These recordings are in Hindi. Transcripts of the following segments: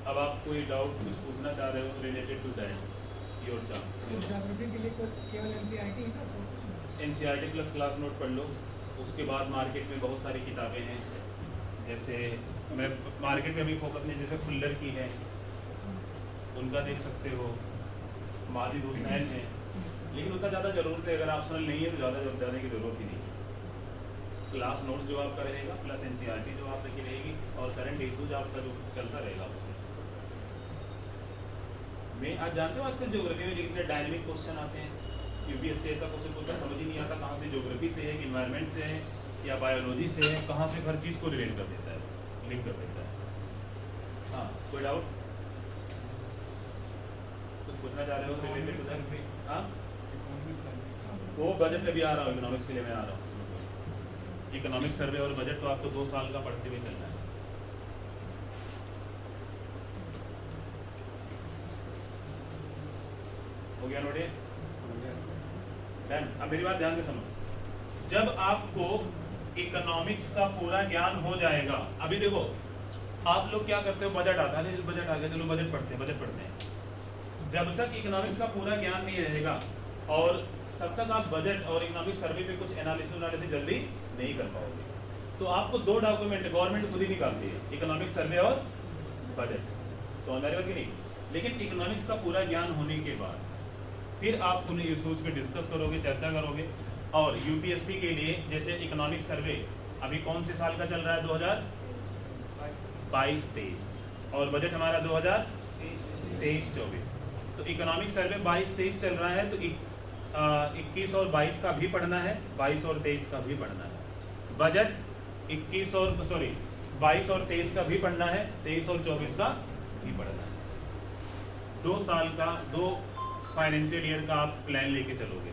अब आप कोई डाउट कुछ पूछना चाह रहे हो related to that your term. Geography के लिए केवल एनसीईआरटी है ना? एनसीईआरटी प्लस क्लास नोट पढ़ लो। उसके बाद मार्केट में बहुत सारी किताबें हैं, जैसे मैं मार्केट में अभी फोकस नहीं, जैसे फुल्लर की है उनका देख सकते हो, माजिद हुसैन है, लेकिन उतना ज़्यादा ज़रूरत है, अगर ऑप्शनल नहीं है तो ज़्यादा जाने की ज़रूरत ही नहीं है। क्लास नोट्स जो आपका रहेगा प्लस एनसीईआरटी जो आपकी रहेगी और करंट इशूज आपका जो चलता रहेगा। मैं आज जानते हो आजकल ज्योग्राफी में कितने डायनेमिक क्वेश्चन आते हैं। यूपीएससी ऐसा क्वेश्चन पूछता समझ ही नहीं आता कहाँ से ज्योग्राफी से है, इन्वायरमेंट से है या बायोलॉजी से है, कहाँ से हर चीज़ को रिलेट कर देता है, लिंक कर देता है। हाँ, कोई डाउट? कुछ पूछना चाह रहे हो रिलेटेड टू दैट? हाँ, वो बजट में भी आ रहा हूँ, इकोनॉमिक्स के लिए मैं आ रहा हूँ। इकोनॉमिक सर्वे और बजट तो आपको 2 साल का पढ़ते हुए चलना है। हो गया नोटे? अब मेरी बात ध्यान से सुनो। जब आपको इकोनॉमिक्स का पूरा ज्ञान हो जाएगा, अभी देखो आप लोग क्या करते हो, बजट आता है, बजट आ गया चलो बजट पढ़ते हैं। जब तक इकोनॉमिक्स का पूरा ज्ञान नहीं रहेगा और तब तक आप बजट और इकोनॉमिक सर्वे पे कुछ एनालिसिस जल्दी नहीं कर पाओगे। तो आपको 2 डॉक्यूमेंट गवर्नमेंट खुद ही निकालती है, इकोनॉमिक सर्वे और बजट, समझ रहे हो कि नहीं? लेकिन इकोनॉमिक्स का पूरा ज्ञान होने के बाद फिर आप उन इशूज़ पे डिस्कस करोगे, चर्चा करोगे। और यूपीएससी के लिए जैसे इकोनॉमिक सर्वे अभी कौन से साल का चल रहा है, 2022-23, और बजट हमारा 2023-24। तो इकोनॉमिक सर्वे 22-23 चल रहा है, तो 21 और 22 का भी पढ़ना है, 22 और 23 का भी पढ़ना है। बजट 22 और 23 का भी पढ़ना है, 23 और 24 का भी पढ़ना है। 2 साल का 2 फाइनेंशियल ईयर का आप प्लान लेके चलोगे,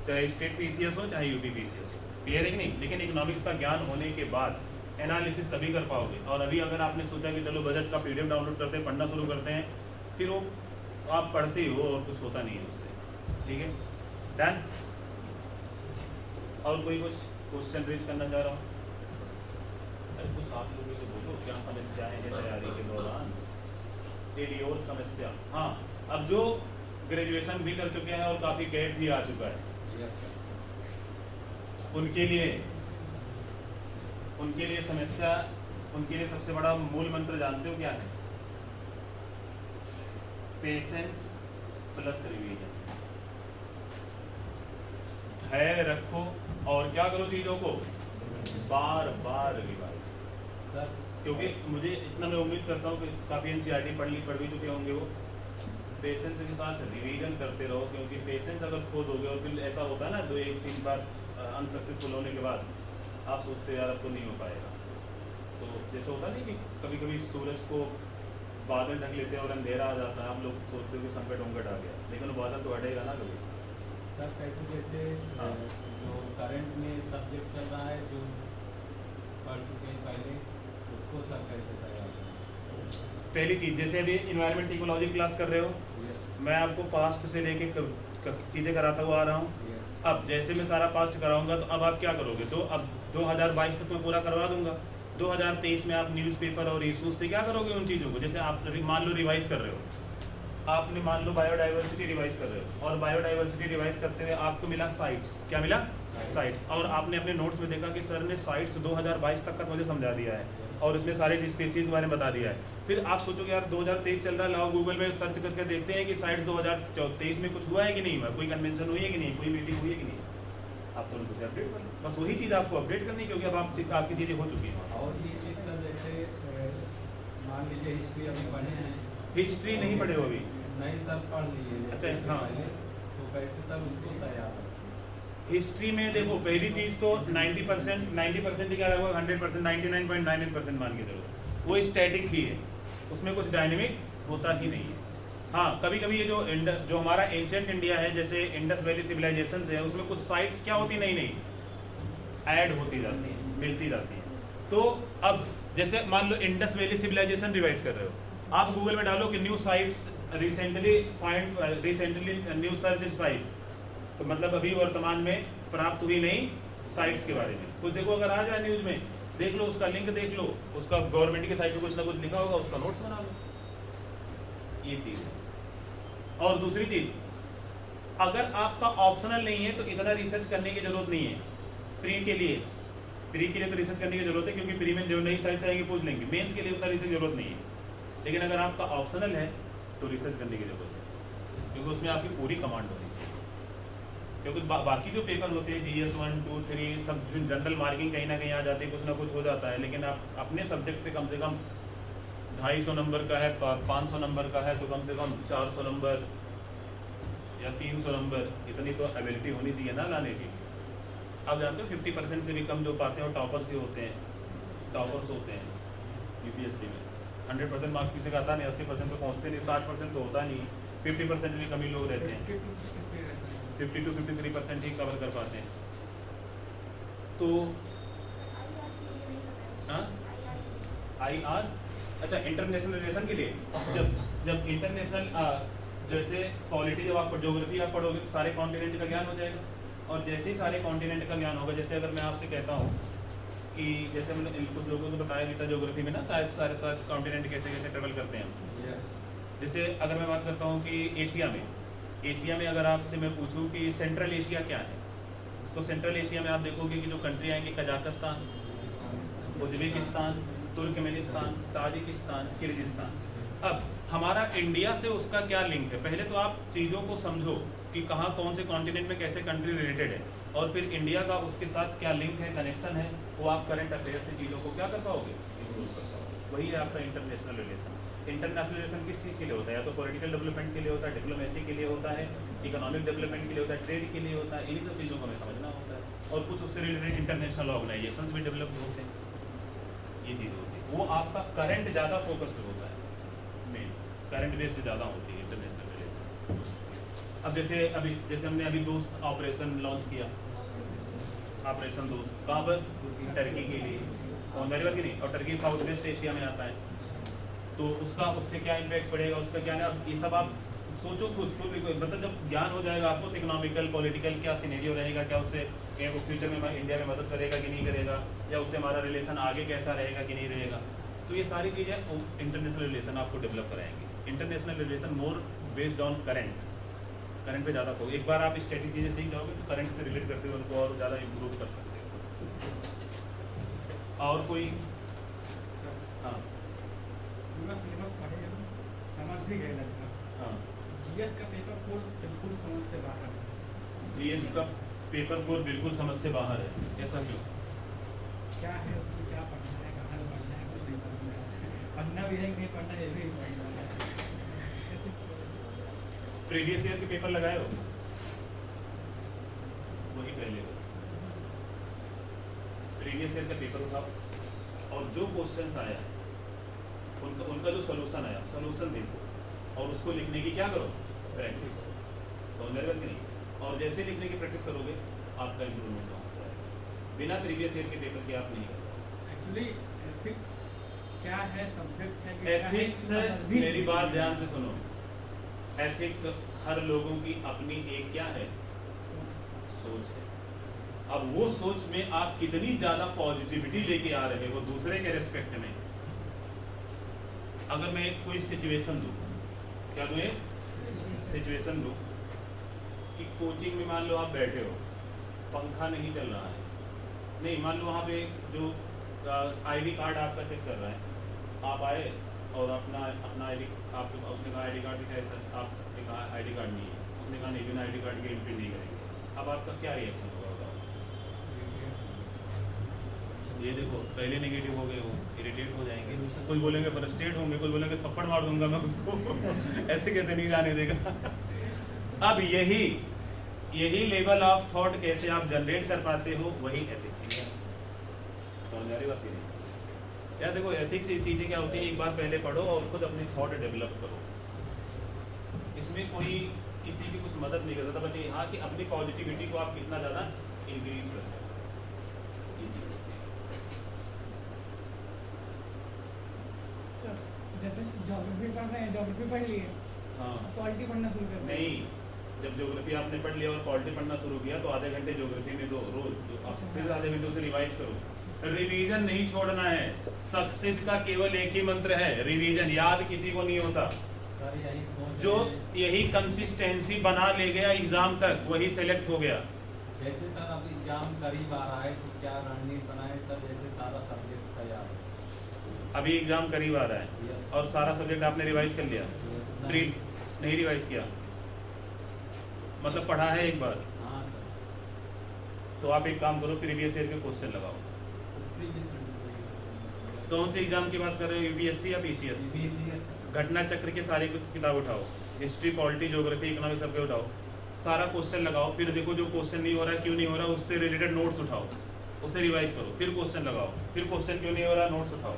चाहे स्टेट पीसीएस हो चाहे यूपी पीसीएस हो, क्लियर है कि नहीं? लेकिन इकोनॉमिक्स का ज्ञान होने के बाद एनालिसिस तभी कर पाओगे। और अभी अगर आपने सोचा कि चलो बजट का पीडीएफ डाउनलोड करते हैं, पढ़ना शुरू करते हैं, फिर वो आप पढ़ते हो और कुछ होता नहीं है उससे, ठीक है? डन? और कोई कुछ क्वेश्चन रेज करना चाह रहा हूँ? अरे कुछ आप लोगों से बोलो क्या समस्याएं हैं तैयारी के दौरान, तेरी और समस्या। हाँ, अब जो ग्रेजुएशन भी कर चुके हैं और काफ़ी गैप भी आ चुका है, उनके लिए समस्या, उनके लिए सबसे बड़ा मूल मंत्र जानते हो क्या है? Patience plus revision. धैर्य रखो और क्या करो, चीज़ों को बार बार रिवाइज सर, क्योंकि मुझे इतना मैं उम्मीद करता हूँ कि काफ़ी एनसीईआरटी पढ़ भी चुके होंगे वो। पेशेंस के साथ रिवीजन करते रहो, क्योंकि पेशेंस अगर खो दोगे और फिर ऐसा होता है ना 2-1-3 बार अनसक्सेसफुल होने के बाद आप सोचते हो यार अब तो नहीं हो पाएगा। तो जैसे होता नहीं कि कभी कभी सूरज को बादल ढक लेते हैं और अंधेरा आ जाता है, हम लोग सोचते हो कि संकट आ गया, लेकिन वो बादल तो हटेगा ना कभी। सर कैसे जो करंट में सब्जेक्ट चल रहा है, जो पढ़ चुके हैं पहले, उसको सर कैसे तैयार करें? पहली चीज़, जैसे अभी इन्वायरमेंट इकोलॉजी क्लास कर रहे हो, मैं आपको पास्ट से लेके चीज़ें कराता हुआ आ रहा हूँ। अब जैसे मैं सारा पास्ट कराऊंगा तो अब आप क्या करोगे, तो अब 2022 तक मैं पूरा करवा दूंगा। 2023 में आप न्यूज़पेपर और इशूज से क्या करोगे उन चीज़ों को, जैसे आप मान लो रिवाइज कर रहे हो, आपने मान लो बायोडाइवर्सिटी रिवाइज कर रहे हो, और बायोडाइवर्सिटी रिवाइज करते हुए आपको मिला साइट्स, क्या मिला? साइट्स। और आपने अपने नोट्स में देखा कि सर ने साइट्स 2022 तक का मुझे समझा दिया है और उसमें सारे स्पीसीज के बारे में बता दिया है। फिर आप सोचोगे यार 2023 चल रहा है, लाओ गूगल में सर्च करके देखते हैं कि साइट्स 2023 में कुछ हुआ है कि नहीं हुआ, कोई कन्वेंशन हुई है कि नहीं, कोई मीटिंग हुई है कि नहीं। आप तो उसे अपडेट कर लो, बस वही चीज़ आपको अपडेट करनी है, क्योंकि अब आपकी चीज़ें हो चुकी हैं। और ये चीज़ सर जैसे मान लीजिए हिस्ट्री अभी पढ़े हैं, हिस्ट्री नहीं पढ़े हो अभी? नहीं सर पढ़ लिए। अच्छा, हाँ। तो कैसे सर उसको तैयार करें? हिस्ट्री में देखो, पहली चीज़ तो 90% क्या लगभग 100%, 99.99% मान के चलो वो स्टैटिक ही है, उसमें कुछ डायनेमिक होता ही नहीं है। हाँ, कभी कभी ये जो हमारा एंशिएंट इंडिया है, जैसे इंडस वैली सिविलाइजेशन है, उसमें कुछ साइट्स क्या होती नहीं ऐड होती जाती हैं, मिलती जाती हैं। तो अब जैसे मान लो इंडस वैली सिविलाइजेशन रिवाइज कर रहे हो, आप गूगल में डालो कि new sites recently new search site, तो मतलब अभी वर्तमान में प्राप्त हुई नई साइट्स के बारे में कुछ देखो, अगर आ जाए न्यूज़ में, देख लो उसका लिंक, देख लो उसका, गवर्नमेंट की साइट पे कुछ ना कुछ लिखा होगा, उसका नोट्स बना लो, ये चीज़ है। और दूसरी चीज़, अगर आपका ऑप्शनल नहीं है तो इतना रिसर्च करने की जरूरत नहीं है। प्री के लिए तो रिसर्च करने की जरूरत है, क्योंकि प्री में जो नई साइट्स आएंगी पूछ लेंगे। मेंस के लिए उतना रिसर्च जरूरत नहीं है, लेकिन अगर आपका ऑप्शनल है तो रिसर्च करने की जरूरत है, क्योंकि उसमें आपकी पूरी कमांड होनी चाहिए। क्योंकि बाकी जो पेपर होते हैं GS 1, 2, 3 सब जनरल मार्किंग कहीं ना कहीं आ जाती है, कुछ ना कुछ हो जाता है, लेकिन आप अपने सब्जेक्ट पे कम से कम 250 नंबर का है, 500 नंबर का है, तो कम से कम 400 नंबर या 300 नंबर इतनी तो एबिलिटी होनी चाहिए ना लाने की। आप जानते हो 50% से भी कम जो पाते हैं वो टॉपर्स ही होते हैं, टॉपर्स होते हैं UPSC में। 100% मार्क्स किसी का आता नहीं, 80% तो पहुँचते नहीं, 60% तो होता नहीं, 50% भी कमी लोग रहते हैं, 50 to 53% ही कवर कर पाते हैं। तो हाँ IR, अच्छा इंटरनेशनल रिलेशन के लिए जब इंटरनेशनल जैसे पॉलिटी, जब आप ज्योग्राफी आप पढ़ोगे तो सारे कॉन्टिनेंट का ज्ञान हो जाएगा, और जैसे ही सारे कॉन्टिनेंट का ज्ञान होगा, जैसे अगर मैं आपसे कहता हूँ कि जैसे मैंने कुछ लोगों को बताया भी था ज्योग्राफी में ना, सारे कॉन्टिनेंट कैसे कैसे ट्रेवल करते हैं। जैसे अगर मैं बात करता हूँ कि एशिया में अगर आपसे मैं पूछूं कि सेंट्रल एशिया क्या है, तो सेंट्रल एशिया में आप देखोगे कि जो कंट्री आएंगे Kazakhstan, Uzbekistan, Turkmenistan, Tajikistan, Kyrgyzstan. अब हमारा इंडिया से उसका क्या लिंक है, पहले तो आप चीज़ों को समझो कि कहाँ कौन से कॉन्टिनेंट में कैसे कंट्री रिलेटेड है, और फिर इंडिया का उसके साथ क्या लिंक है, कनेक्शन है, वो आप करंट अफेयर से चीज़ों को क्या कर पाओगे, वही है आपका इंटरनेशनल रिलेशन। इंटरनेशनल रिलेशन किस चीज़ के लिए होता है, या तो पॉलिटिकल डेवलपमेंट के लिए होता है, डिप्लोमेसी के लिए होता है, इकोनॉमिक डेवलपमेंट के लिए होता है, ट्रेड के लिए होता है, इन्हीं सब चीज़ों को हमें समझना होता है। और कुछ उससे रिलेटेड इंटरनेशनल ऑर्गेनाइजेशंस भी डेवलप होते हैं, ये चीज़ होती है। वो आपका करंट ज़्यादा फोकस्ड होता है, मेन करंट बेस से ज़्यादा होती है इंटरनेशनल रिलेशन। अब जैसे हमने अभी दोस्त ऑपरेशन लॉन्च किया, ऑपरेशन दोस्त कहाँ पर, टर्की के लिए, समझ बात की नहीं, और टर्की साउथ वेस्ट एशिया में आता है, तो उससे क्या इम्पैक्ट पड़ेगा, उसका क्या है, अब ये सब आप सोचो खुद, मतलब जब ज्ञान हो जाएगा आपको, तो इकोनॉमिकल पॉलिटिकल क्या सिनेरियो रहेगा, क्या उससे फ्यूचर में इंडिया में मदद करेगा कि नहीं करेगा, या उससे हमारा रिलेशन आगे कैसा रहेगा कि नहीं रहेगा, तो ये सारी चीज़ें इंटरनेशनल रिलेशन आपको डेवलप कराएंगे। International relation more based on current पे ज़्यादा हो। एक बार आप स्टैटिक चीज़ें सीख जाओगे तो करंट से रिलेट करते हुए उनको और ज़्यादा इम्प्रूव कर सकते हो। और कोई हाँ सिलेबस पढ़े समझ भी गए लगता। हाँ GS का पेपर 4 बिल्कुल समझ से बाहर है। GS का पेपर 4 बिल्कुल समझ से बाहर है, ऐसा क्यों? क्या है उसमें, क्या पढ़ना है, कहाँ पढ़ना है, कुछ नहीं पढ़ना है, पढ़ना भी है कि नहीं पढ़ना ये भी पढ़ना है। प्रीवियस ईयर के पेपर लगाए हो, वही पहले हो, प्रीवियस ईयर का पेपर उठाओ और जो क्वेश्चंस आया उनका जो सोल्यूशन आया, सोल्यूशन देखो और उसको लिखने की क्या करो, प्रैक्टिस। समझ रहे हो कि नहीं? और जैसे लिखने की प्रैक्टिस करोगे आपका इम्प्रूवमेंट हो जाएगा। बिना प्रीवियस ईयर के पेपर के आप नहीं करोगे। एक्चुअली एथिक्स क्या है, सब्जेक्ट है कि एथिक्स, मेरी बात ध्यान से सुनो, एथिक्स हर लोगों की अपनी एक क्या है, सोच है। अब वो सोच में आप कितनी ज्यादा पॉजिटिविटी लेके आ रहे हो दूसरे के रेस्पेक्ट में। अगर मैं कोई सिचुएशन दूं, क्या दूं, सिचुएशन दूं कि कोचिंग में मान लो आप बैठे हो, पंखा नहीं चल रहा है, नहीं मान लो वहाँ पे जो आईडी कार्ड आपका चेक कर रहा है, आप आए और अपना आईडी, आपके उसने कहा आईडी कार्ड दिखाए सर, आपने कहा आईडी कार्ड नहीं है, उसने कहा नहीं बिना आईडी कार्ड के एंट्री नहीं करेंगे। अब आपका क्या रिएक्शन होगा बताओ? ये देखो पहले नेगेटिव हो गए हो, इरिटेट हो जाएंगे, कुछ बोलेंगे फ्रस्ट्रेट होंगे, कुछ बोलेंगे थप्पड़ मार दूंगा मैं उसको ऐसे कैसे नहीं जाने देगा। अब यही लेवल ऑफ थॉट कैसे आप जनरेट कर पाते हो, वही एथिक्स है। समझ रही बात नहीं? यार देखो एथिक्स ये चीज़ें क्या होती है, एक बार पहले पढ़ो और खुद अपनी थॉट डेवलप करो। इसमें कोई किसी की कुछ मदद नहीं कर सकता, बट हाँ कि अपनी पॉजिटिविटी को आप कितना ज़्यादा इंक्रीज कर रहे हो, ये चीज़ होती है। जैसे ज्योग्राफी पढ़ रहे हैं, ज्योग्राफी पढ़ लिए, हाँ पॉलिटी पढ़ना शुरू कर नहीं, जब ज्योग्राफी आपने पढ़ लिया और पॉलिटी पढ़ना शुरू किया तो आधे घंटे ज्योग्राफी में दो रोज, फिर आधे घंटे उसे रिवाइज करो। रिवीजन नहीं छोड़ना है, सक्सेस का केवल एक ही मंत्र है, रिवीजन। याद किसी को नहीं होता, सर यही सोच जो रहे हैं। यही कंसिस्टेंसी बना ले गया एग्जाम तक वही सेलेक्ट हो गया। जैसे सर अब एग्जाम करीब आ रहा है तो क्या रणनीति बनाए सर, जैसे सारा सब्जेक्ट तैयार है। अभी एग्जाम करीब आ रहा है यस। और सारा सब्जेक्ट आपने रिवाइज कर लिया, प्री नहीं रिवाइज किया, मतलब पढ़ा है एक बार। हाँ सर। तो आप एक काम करो, प्रीवियस ईयर के क्वेश्चन लगाओ। कौन से एग्जाम की बात कर रहे हो, यूपीएससी या पीसीएस? बीसीएस घटना चक्र की सारी किताब उठाओ, हिस्ट्री, पॉलिटी, ज्योग्राफी, इकोनॉमिक्स सबके उठाओ, सारा क्वेश्चन लगाओ, फिर देखो जो क्वेश्चन नहीं हो रहा है क्यों नहीं हो रहा, उससे रिलेटेड नोट्स उठाओ, उसे रिवाइज करो, फिर क्वेश्चन लगाओ, फिर क्वेश्चन क्यों नहीं हो रहा नोट्स उठाओ।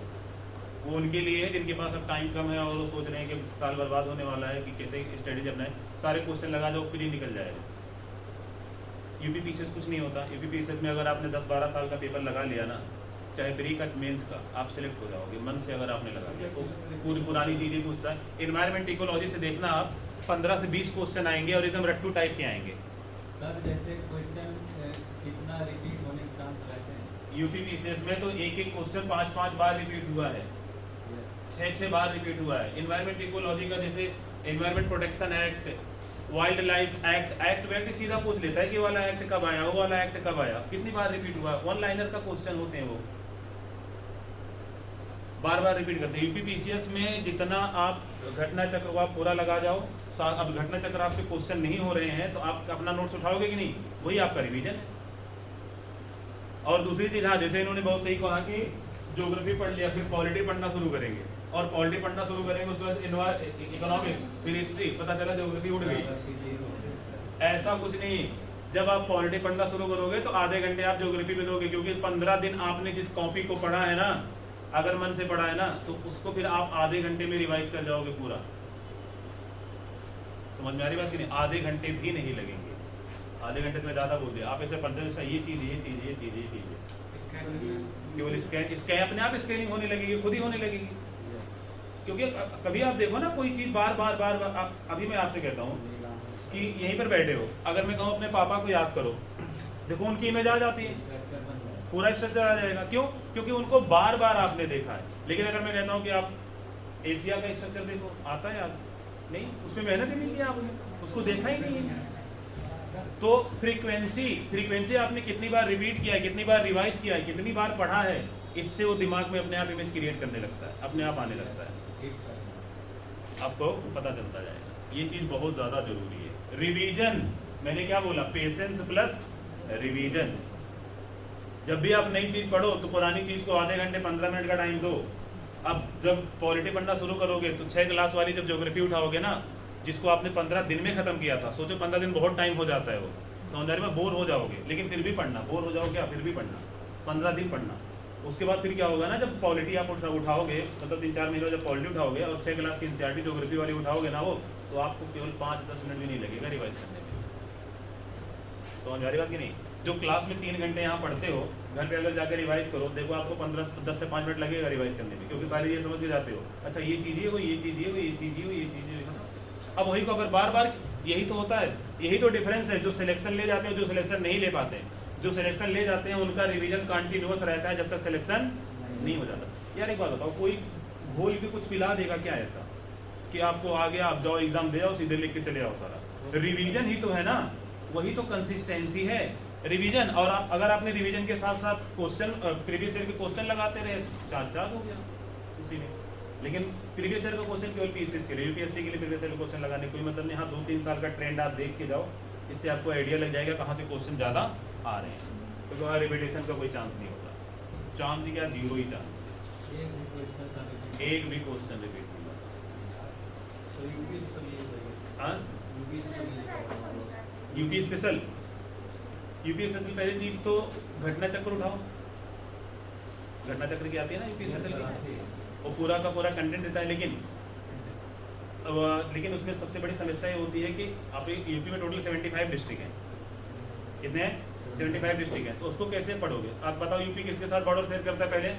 वो उनके लिए है जिनके पास अब टाइम कम है और वो सोच रहे हैं कि साल बर्बाद होने वाला है कि कैसे स्टडी करना है, सारे क्वेश्चन लगा दो फिर ही निकल जाएगा। यूपी पीसीएस कुछ नहीं होता। यूपी पीसीएस में अगर आपने 10-12 साल का पेपर लगा लिया ना, चाहे प्री का मेंस का, आप सिलेक्ट हो जाओगे मन से अगर आपने लगा लिया तो। पूरी पुरानी चीज़ें पूछता है। इन्वायरमेंट इकोलॉजी से देखना आप 15 से 20 क्वेश्चन आएंगे और एकदम रट्टू टाइप के आएंगे। सर जैसे क्वेश्चन कितना रिपीट होने के चांस रहते हैं? यूपी पीसीएस में तो एक एक क्वेश्चन 5-5 बार रिपीट हुआ है, यस। 6-6 बार रिपीट हुआ है। इन्वायरमेंट इकोलॉजी का जैसे environment protection act, wildlife act वैक्ट सीधा पूछ लेता है कि वाला एक्ट कब आया, वो वाला एक्ट कब आया, कितनी बार रिपीट हुआ। 1 लाइनर का क्वेश्चन होते हैं, वो बार बार रिपीट करते हैं। यूपी पीसीएस में जितना आप घटना चक्र को आप पूरा लगा जाओ, अब घटना चक्र आपसे क्वेश्चन नहीं हो रहे हैं तो आप अपना नोट्स उठाओगे कि नहीं, वही आपका रिवीजन है। और दूसरी चीज, हाँ जैसे इन्होंने बहुत सही कहा कि ज्योग्राफी पढ़ लिया फिर पॉलिटी पढ़ना शुरू करेंगे, और पॉलिटी पढ़ना शुरू करेंगे उसके बाद इकोनॉमिक्स, फिर हिस्ट्री, पता चला ज्योग्राफी उड़ गई। ऐसा कुछ नहीं। जब आप पॉलिटी पढ़ना शुरू करोगे तो आधे घंटे आप ज्योग्राफी में दोगे, क्योंकि 15 दिन आपने जिस कॉपी को पढ़ा है ना, अगर मन से पढ़ा है ना, तो उसको फिर आप आधे घंटे में रिवाइज कर जाओगे पूरा। समझ में आ रही बात कि नहीं? आधे घंटे भी नहीं लगेंगे, आधे घंटे में ज़्यादा बोल दिया। आप ऐसे पढ़ते हैं ये चीज़ ये चीज़ ये चीज़ ये चीज़ है, केवल स्कैन अपने आप स्कैनिंग होने लगेगी, खुद ही होने लगेगी। क्योंकि कभी आप देखो ना कोई चीज़ बार बार बार बार, अभी मैं आपसे कहता हूँ कि यहीं पर बैठे हो, अगर मैं कहूँ अपने पापा को याद करो, देखो उनकी इमेज आ जाती है, पूरा स्ट्रक्चर आ जाएगा। क्यों? क्योंकि उनको बार बार आपने देखा है। लेकिन अगर मैं कहता हूँ कि आप एशिया का स्ट्रक्चर देखो, आता है याद? नहीं, उसमें मेहनत ही नहीं की आपने, उसको देखा ही नहीं है। तो फ्रीक्वेंसी आपने कितनी बार रिपीट किया है, कितनी बार रिवाइज किया है, कितनी बार पढ़ा है, इससे वो दिमाग में अपने आप इमेज क्रिएट करने लगता है, अपने आप आने लगता है, आपको पता चलता जाएगा। ये चीज़ बहुत ज़्यादा जरूरी है। रिवीजन, मैंने क्या बोला, पेशेंस प्लस रिवीजन। जब भी आप नई चीज़ पढ़ो तो पुरानी चीज़ को आधे घंटे 15 मिनट का टाइम दो। अब जब पॉलिटी पढ़ना शुरू करोगे तो 6 क्लास वाली जब ज्योग्राफी उठाओगे ना, जिसको आपने 15 दिन में ख़त्म किया था, सोचो 15 दिन बहुत टाइम हो जाता है, वो समझदारी में बोर हो जाओगे, लेकिन फिर भी पढ़ना, बोर हो जाओगे फिर भी पढ़ना, 15 दिन पढ़ना। उसके बाद फिर क्या होगा ना, जब पॉलिटी आप उठाओगे, मतलब 3-4 महीने जब पॉलिटी उठाओगे और 6 क्लास की एनसीईआरटी ज्योग्राफी वाली उठाओगे ना, वो तो आपको केवल 5-10 मिनट भी नहीं लगेगा रिवाइज करने में। तो समझ आ रही बात कि नहीं? जो क्लास में 3 घंटे यहाँ पढ़ते हो, घर पे अगर जाकर रिवाइज करो, देखो आपको 10 से 5 मिनट लगेगा रिवाइज करने में, क्योंकि पहले ये समझ के जाते हो, अच्छा ये चीज़ है, वो ये चीज़ है, वो ये चीज़ है, वो ये चीज़ है। अब वही को अगर बार बार, यही तो होता है, यही तो डिफरेंस है। जो सिलेक्शन ले जाते हैं, जो सिलेक्शन नहीं ले पाते हैं, जो सिलेक्शन ले जाते हैं उनका रिवीजन कंटिन्यूअस रहता है जब तक सिलेक्शन नहीं हो जाता। यार एक बात बताओ, कोई घोल के कुछ पिला देगा क्या ऐसा कि आपको आ गया, आप जाओ एग्जाम दे आओ, सीधे लिख के चले आओ सारा? रिवीजन ही तो है ना, वही तो कंसिस्टेंसी है रिवीजन। और अगर आपने रिवीजन के साथ साथ क्वेश्चन, प्रीवियस ईयर के क्वेश्चन लगाते रहे, चार हो गया उसी में। लेकिन प्रीवियस ईयर का क्वेश्चन केवल पीसीएस के लिए, यूपीएससी के लिए प्रीवियस ईयर का क्वेश्चन लगाने कोई मतलब नहीं। हाँ, 2-3 साल का ट्रेंड आप देख के जाओ, इससे आपको आइडिया लग जाएगा कहाँ से क्वेश्चन ज़्यादा आ रहे हैं। क्योंकि वहाँ रिपीटेशन का कोई चांस नहीं होता, चांस ही क्या, 0 ही चांस, एक भी क्वेश्चन रिपीट नहीं होता। हाँ, यूपी स्पेशल पहली चीज़ तो घटना चक्र उठाओ, घटना चक्र की आती है ना यूपी स्पेशल की, वो पूरा का पूरा कंटेंट रहता है। लेकिन उसमें सबसे बड़ी समस्या ये होती है कि आप यूपी में टोटल 75 डिस्ट्रिक्ट हैं। कितने हैं? 75 डिस्ट्रिक्ट हैं। तो उसको कैसे पढ़ोगे आप बताओ? यूपी किसके साथ बॉर्डर शेयर करता है? पहले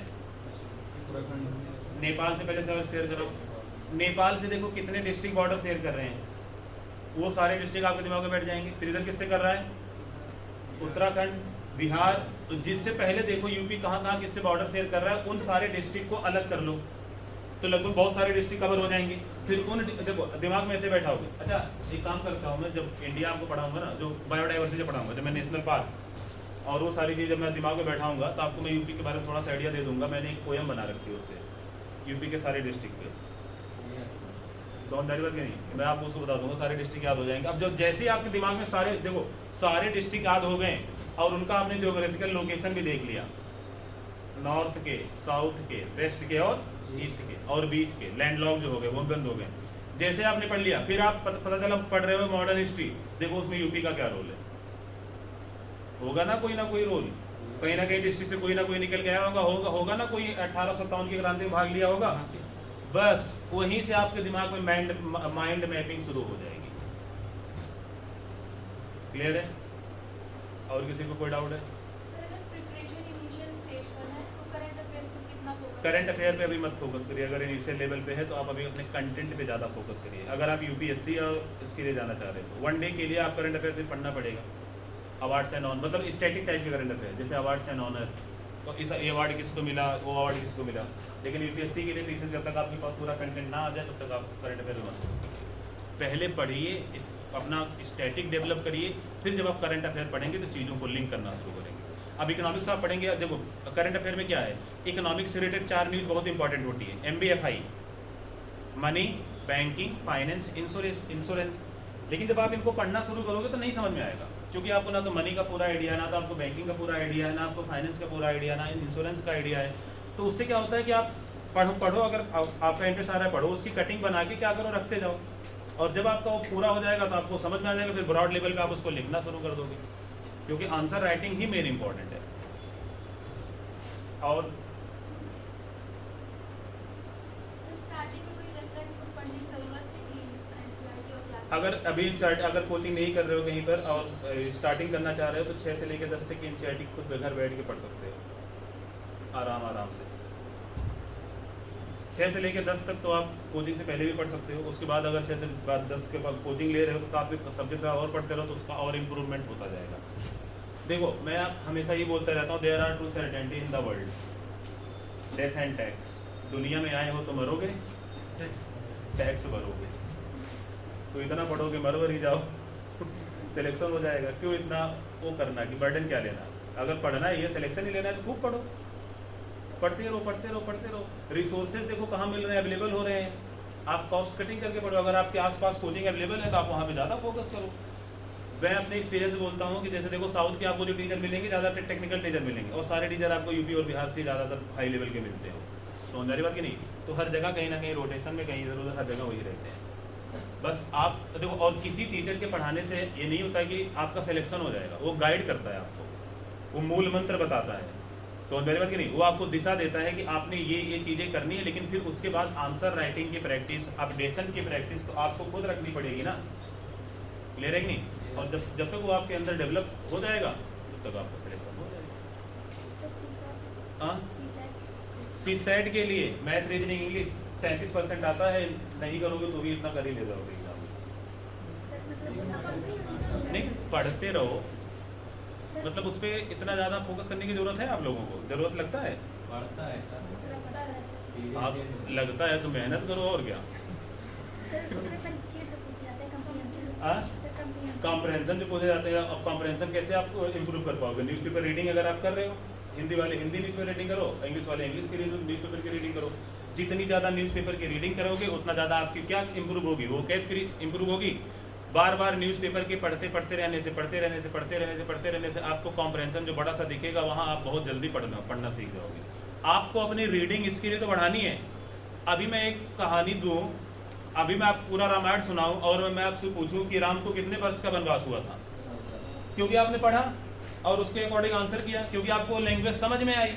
नेपाल से पहले शेयर करो। नेपाल से देखो कितने डिस्ट्रिक्ट बॉर्डर शेयर कर रहे हैं, वो सारे डिस्ट्रिक्ट आपके दिमाग में बैठ जाएंगे। फिर इधर किससे कर रहा है? उत्तराखंड, बिहार। तो जिससे पहले देखो यूपी कहाँ किससे बॉर्डर शेयर कर रहा है, उन सारे डिस्ट्रिक्ट को अलग कर लो। तो लगभग बहुत सारे डिस्ट्रिक्ट कवर हो जाएंगे। फिर उन देखो दिमाग में ऐसे बैठा होगे, अच्छा एक काम करता हूँ मैं, जब इंडिया आपको पढ़ाऊंगा ना, जो बायोडाइवर्सिटी पढ़ाऊंगा, जब मैं नेशनल पार्क और वो सारी चीज़ जब मैं दिमाग में बैठाऊंगा तो आपको मैं यूपी के बारे में थोड़ा सा आइडिया दे दूंगा। मैंने एक पोएम बना रखी है उससे यूपी के सारे डिस्ट्रिक्ट पे, समझदारी बात की नहीं, मैं आपको उसको बता दूंगा, सारे डिस्ट्रिक्ट याद हो जाएंगे। अब जब जैसे ही आपके दिमाग में सारे देखो सारे डिस्ट्रिक्ट याद हो गए और उनका आपने ज्योग्राफिकल लोकेशन भी देख लिया, नॉर्थ के, साउथ के, वेस्ट के और ईस्ट के और बीच के लैंडलॉक जो हो गए वो बंद हो गए। जैसे आपने पढ़ लिया, फिर आप पता चला पढ़ रहे हो मॉडर्न हिस्ट्री, देखो उसमें यूपी का क्या रोल है, होगा ना कोई रोल, कहीं ना कहीं डिस्ट्रिक्ट से कोई ना कोई निकल गया होगा ना कोई 1857 की क्रांति में भाग लिया होगा। बस वहीं से आपके दिमाग में माइंड मैपिंग शुरू हो जाएगी। क्लियर है? और किसी को कोई डाउट है? करंट अफेयर पे अभी मत फोकस करिए, अगर इनिशियल लेवल पे है तो आप अभी अपने कंटेंट पे ज़्यादा फोकस करिए। अगर आप यूपीएससी और इसके लिए जाना चाह रहे हो, वन डे के लिए आप करंट अफेयर पे पढ़ना पड़ेगा। अवार्ड्स एंड ऑनर, मतलब स्टैटिक टाइप के करंट अफेयर, जैसे अवार्ड्स एंड ऑनर, तो इस ये अवार्ड किसको मिला, वो अवार्ड किसको मिला। लेकिन यूपीएससी के लिए पीछे जब तक आपके पास पूरा कंटेंट ना आ जाए तब तक आप करंट अफेयर में मत फोकस करिए। पहले पढ़िए, अपना स्टैटिक डेवलप करिए, फिर जब आप करंट अफेयर पढ़ेंगे तो चीज़ों को लिंक करना शुरू करेंगे। अब इकोनॉमिक्स आप पढ़ेंगे, देखो करंट अफेयर में क्या है, इकोनॉमिक्स से रिलेटेड 4 न्यूज़ बहुत इंपॉर्टेंट होती है। MBFI, money, banking, finance, insurance. लेकिन जब आप इनको पढ़ना शुरू करोगे तो नहीं समझ में आएगा, क्योंकि आपको ना तो मनी का पूरा आइडिया है, ना तो आपको बैंकिंग का पूरा आइडिया है, ना आपको फाइनेंस का पूरा आइडिया, ना इंश्योरेंस का आइडिया है। तो उससे क्या होता है कि आप पढ़ो, अगर आपका इंटरेस्ट आ रहा है पढ़ो, उसकी कटिंग बना के क्या करो, रखते जाओ, और जब आपका वो पूरा हो जाएगा तो आपको समझ में आ जाएगा, फिर ब्रॉड लेवल पे आप उसको लिखना शुरू कर दोगे, क्योंकि आंसर राइटिंग ही मेन इंपॉर्टेंट है। और अगर अभी अगर कोचिंग नहीं कर रहे हो कहीं पर और स्टार्टिंग करना चाह रहे हो तो 6 से लेकर 10 तक की एनसीईआरटी खुद घर बैठ के पढ़ सकते हो आराम से। 6 से लेकर 10 तक तो आप कोचिंग से पहले भी पढ़ सकते हो, उसके बाद अगर 6 से बाद 10 के बाद कोचिंग ले रहे हो तो साथ में सब्जेक्ट और पढ़ते रहो तो उसका और इम्प्रूवमेंट होता जाएगा। देखो मैं आप हमेशा ये बोलता रहता हूँ, there are 2 certainty in the world, death and tax. दुनिया में आए हो तो मरोगे, टैक्स भरोगे, तो इतना पढ़ोगे मर ही जाओ सिलेक्शन हो जाएगा। क्यों इतना वो करना कि बर्डन क्या लेना, अगर पढ़ना है ये सिलेक्शन ही लेना है तो खूब पढ़ो, पढ़ते रहो। रिसोर्सेज देखो कहाँ मिल रहे हैं, अवेलेबल हो रहे हैं, आप कॉस्ट कटिंग करके पढ़ो। अगर आपके आसपास कोचिंग अवेलेबल है तो आप वहाँ पे ज़्यादा फोकस करो। मैं अपने एक्सपीरियंस बोलता हूँ कि जैसे देखो साउथ के आपको जो टीचर मिलेंगे ज़्यादा टेक्निकल टीचर मिलेंगे, और सारे टीचर आपको यूपी और बिहार से ज़्यादातर हाई लेवल के मिलते हो। समझदारी बात की नहीं, तो हर जगह कहीं ना कहीं रोटेशन में कहीं इधर उधर हर जगह वही रहते हैं। बस आप देखो, और किसी टीचर के पढ़ाने से ये नहीं होता कि आपका सिलेक्शन हो जाएगा, वो गाइड करता है आपको, वो मूल मंत्र बताता है। समझदारी बात की नहीं, वो आपको दिशा देता है कि आपने ये चीज़ें करनी है, लेकिन फिर उसके बाद आंसर राइटिंग की प्रैक्टिस, अपडेशन की प्रैक्टिस तो आपको खुद रखनी पड़ेगी ना। क्लियर है कि नहीं? और जब तक वो आपके अंदर डेवलप हो जाएगा तब तक आपका सिलेक्शन हो जाएगा। सीसेट के लिए मैथ, रीजनिंग, इंग्लिश 33% आता है, नहीं करोगे तो भी इतना कर ही ले जाओगे एग्जाम। नहीं पढ़ते रहो, मतलब उस पर इतना ज़्यादा फोकस करने की ज़रूरत है आप लोगों को? ज़रूरत लगता है? पढ़ता है सर, आप लगता है तो मेहनत करो, और क्या। कॉम्प्रहेंशन जो पूछे जाते हैं, अब कॉम्प्रहेंशन कैसे आप इम्प्रूव कर पाओगे? न्यूज़पेपर रीडिंग अगर आप कर रहे हो, हिंदी वाले हिंदी न्यूज़पेपर रीडिंग करो, इंग्लिश वाले इंग्लिश की न्यूज़पेपर की रीडिंग करो। जितनी ज़्यादा न्यूज़पेपर की रीडिंग करोगे उतना ज़्यादा आपकी क्या इंप्रूव होगी, वो क्या इंप्रूव होगी। बार बार न्यूज़पेपर के पढ़ते रहने से आपको कॉम्प्रहेंशन जो बड़ा सा दिखेगा, वहाँ आप बहुत जल्दी पढ़ना सीख जाओगे। आपको अपनी रीडिंग स्किल तो बढ़ानी है। अभी मैं एक कहानी दूँ, अभी मैं आप पूरा रामायण सुनाऊं और मैं आपसे पूछूं कि राम को कितने वर्ष का वनवास हुआ था, क्योंकि आपने पढ़ा और उसके अकॉर्डिंग आंसर किया, क्योंकि आपको लैंग्वेज समझ में आई।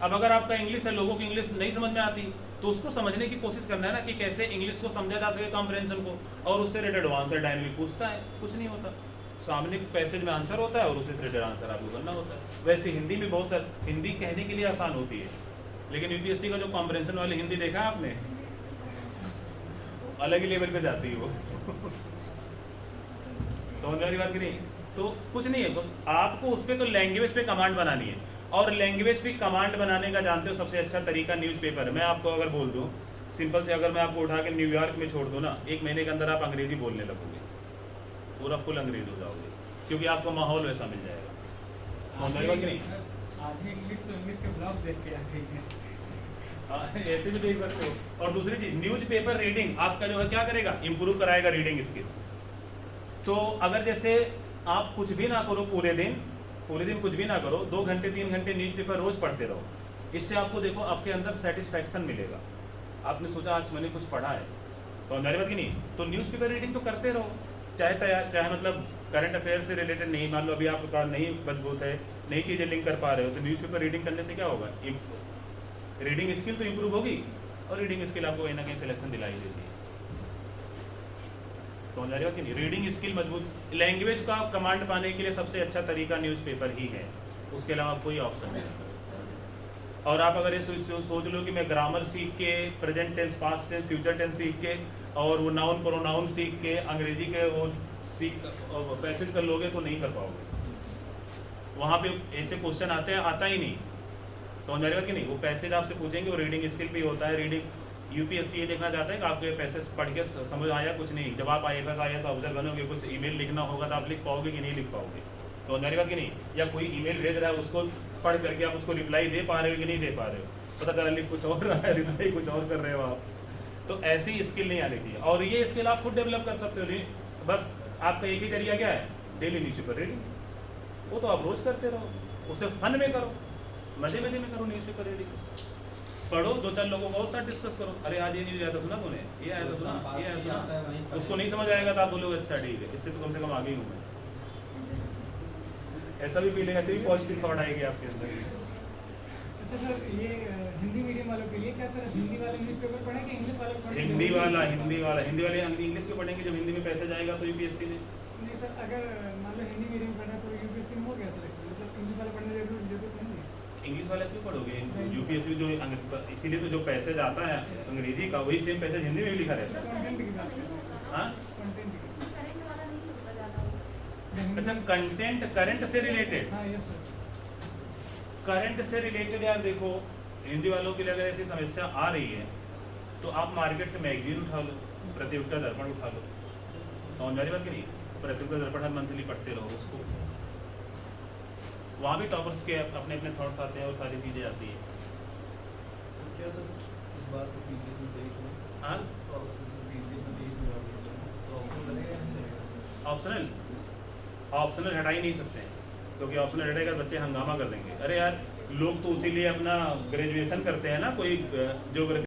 अब अगर आपका इंग्लिश है, लोगों की इंग्लिश नहीं समझ में आती, तो उसको समझने की कोशिश करना है ना कि कैसे इंग्लिश को समझा जा सके कॉम्प्रहेंशन को, और उससे रिलेटेड आंसर डायनेमिक पूछता है, कुछ नहीं होता। सामने पैसेज में आंसर होता है और उससे रिलेटेड आंसर आपको करना होता है। वैसे हिंदी में बहुत सारे, हिंदी कहने के लिए आसान होती है, लेकिन यूपीएससी का जो कॉम्प्रहेंशन वाली हिंदी देखा है आपने, अलग ही लेवल पे जाती है वो समझ वाली बात की नहीं। तो कुछ नहीं है, तो आपको उस पर तो लैंग्वेज पे कमांड बनानी है, और लैंग्वेज पे कमांड बनाने का जानते हो सबसे अच्छा तरीका न्यूज़पेपर है। मैं आपको अगर बोल दूं सिंपल से अगर मैं आपको उठा के न्यूयॉर्क में छोड़ दूँ ना, 1 महीने के अंदर आप अंग्रेजी बोलने लगोगे, पूरा फुल अंग्रेज हो जाओगे, क्योंकि आपको माहौल वैसा मिल जाएगा। समझ रहे हो कि नहीं? आधी इंग्लिश तो इंग्लिश के ब्लॉग देख के आ गई है। हाँ, ऐसे भी देख सकते हो। और दूसरी चीज, न्यूज़पेपर रीडिंग आपका जो है क्या करेगा, इंप्रूव कराएगा रीडिंग स्किल। तो अगर जैसे आप कुछ भी ना करो पूरे दिन कुछ भी ना करो, 2 घंटे 3 घंटे न्यूज़पेपर रोज पढ़ते रहो, इससे आपको देखो आपके अंदर सेटिस्फैक्शन मिलेगा। आपने सोचा आज मैंने कुछ पढ़ा है, समझ आ रही बात कि नहीं? तो न्यूज़पेपर रीडिंग तो करते रहो, चाहे मतलब करंट अफेयर से रिलेटेड नहीं, मान लो अभी आपके पास नई मजबूत है, नई चीज़ें लिंक कर पा रहे हो, तो न्यूज़पेपर रीडिंग करने से क्या होगा, रीडिंग स्किल तो इंप्रूव होगी, और रीडिंग स्किल आपको कहीं ना कहीं सिलेक्शन दिलाई देती है। समझ आ रही हो कि नहीं? रीडिंग स्किल मजबूत, लैंग्वेज का कमांड पाने के लिए सबसे अच्छा तरीका न्यूज़पेपर ही है, उसके अलावा कोई ऑप्शन नहीं। और आप अगर ये सोच लो कि मैं ग्रामर सीख के, present tense, past tense, future tense सीख के, और वो नाउन प्रोनाउन सीख के, अंग्रेजी के वो सीख पैसेज कर लोगे तो नहीं कर पाओगे। वहाँ पे ऐसे क्वेश्चन आते हैं, आता ही नहीं। समझ आ रही बात कि नहीं? वो पैसेज आपसे पूछेंगे, वो रीडिंग स्किल पे होता है। रीडिंग यूपीएससी ये देखना चाहता है कि आपके पैसेज पढ़ के समझ आया, कुछ नहीं। जब आप IAS ऑफिसर बनोगे, कुछ ईमेल लिखना होगा तो आप लिख पाओगे कि नहीं लिख पाओगे? समझ आ रही बात कि नहीं? या कोई ईमेल भेज रहा है, उसको पढ़ करके आप उसको रिप्लाई दे पा रहे हो कि नहीं दे पा रहे हो? पता चला लिख कुछ और रहा है, रिप्लाई कुछ और कर रहे हो आप। तो ऐसी स्किल नहीं आनी चाहिए, और ये स्किल आप खुद डेवलप कर सकते हो। बस आपका एक ही तरीका क्या है, डेली न्यूज़पेपर रीडिंग। वो तो आप रोज करते रहो, उसे फन में करो, मजे में करो। न्यूज़पेपर रीडिंग पढ़ो, 2-4 लोगों को और साथ डिस्कस करो। अरे आज ये न्यूज़ आया था, सुना तूने? ये आया था, सुना? ये आया सुना? उसको नहीं समझ आएगा तो आप बोलोगे अच्छा ठीक है, इससे तो कम से कम आगे ही हूँ मैं। ऐसा भी फीलिंग, ऐसे भी पॉजिटिव थॉट आएगी आपके अंदर। अच्छा सर, ये हिंदी मीडियम वालों के लिए क्या सर, हिंदी वाले न्यूज़पेपर पढ़ेंगे, इंग्लिश वाले पढ़ेंगे? हिंदी वाले इंग्लिश के पढ़ेंगे। जब हिंदी में पैसे जाएगा तो यूपीएससी में। नहीं सर, अगर मान लो हिंदी मीडियम पढ़ना है तो यूपीएससी में हो गया सिलेक्शन, मतलब इंग्लिश वाला पढ़ने जरूरत नहीं है। इंग्लिश वाला क्यों पढ़ोगे? यूपीएससी जो इसीलिए तो जो पैसेज आता है अंग्रेजी का, वही सेम पैसेज हिंदी में भी लिखा रहता है। कंटेंट की बात कर रहा हूँ। हाँ, कंटेंट की। अच्छा, कंटेंट करंट से रिलेटेड। हाँ यस सर। करंट से रिलेटेड यार देखो, हिंदी वालों के लिए अगर ऐसी समस्या आ रही है तो आप मार्केट से मैगजीन उठा लो, प्रतियोगिता दर्पण उठा लो। समझ आ रही बात कि नहीं? प्रतियोगिता दर्पण हर मंथली पढ़ते रहो उसको, वहाँ भी टॉपर्स के अपने अपने थॉट्स आते हैं और सारी चीज़ें आती हैं। क्या सर इस बात से पीसीएस में 23 में? हाँ, और पीसीएस में 23 में तो ऑप्शन बनेगा या नहीं बनेगा? ऑप्शनल हटा ही नहीं सकते हैं, क्योंकि ऑप्शनल हटेगा बच्चे हंगामा कर देंगे। अरे यार, लोग तो उसी लिए अपना ग्रेजुएशन करते हैं ना, कोई ज्योग्राफी